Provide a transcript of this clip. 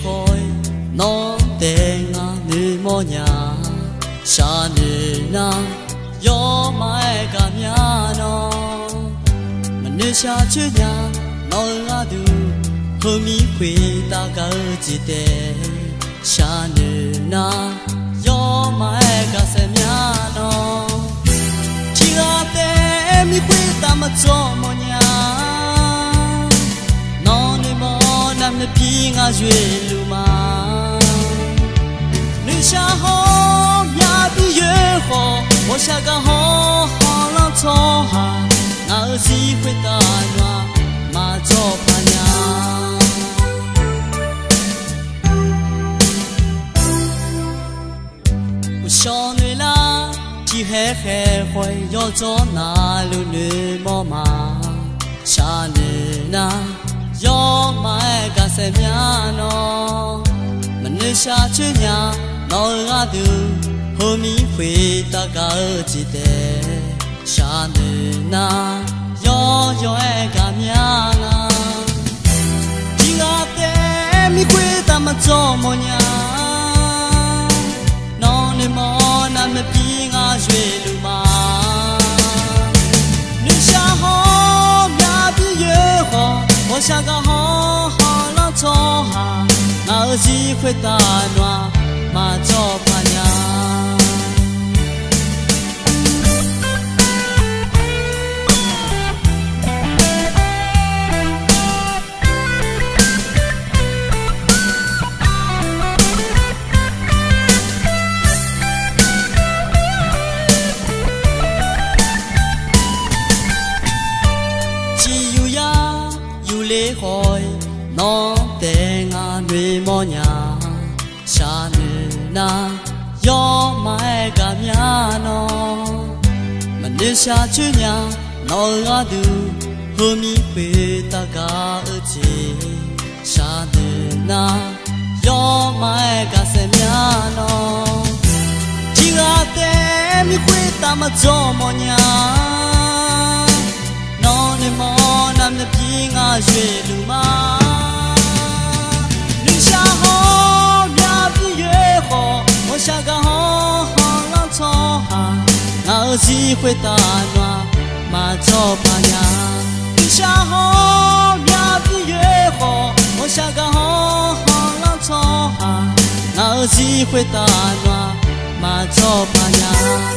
hỏi non tên nữ mô nhà xa nữ na gió mai cả nhà nó mà nữ xa chứ nhà nói ngã du hôm mi khuya ta cả chỉ để xa nữ na gió mai cả xem nhà nó chỉ là để mi khuya ta mà cho mô nhà nó nữ mô nam nữ pi ngã duyên lưu mà nữ xa hô nhà bi duyên hồ我下个好好了错哈，那是会打暖马做伴呀。我小女啦，只黑黑会要做那路女妈妈，下女啦要买个什么喏，门女下去呀，老阿丢。hôm mi khuya ta cả chỉ để xa nữ na gió gió cả nhà na chỉ là để mi khuya ta mà cho mồ nhà nó nên mò nằm mê pi ngã duy lưu mà nữ xa hò nhà bi dễ hò我下个好好了错哈那机会打暖嘛做伴呀lễ hội nó tên người mò nhà xa nữ na gió mai cả nhà nó mình đi xa chứ nhà nó ngã du hôm mi khuya ta cả ở chỉ xa nữ na gió mai cả xem nhà nó chỉ là để mi khuya ta mà cho mò nhà nó nên mò nam nữ pi ngã duy lưu mà nữ xa hò nhà bi dễ hồ我下个好好了错哈那机会打暖嘛做伴呀女xa hò nhà bi dễ hồ我下个好好了错哈那机会打暖嘛做伴呀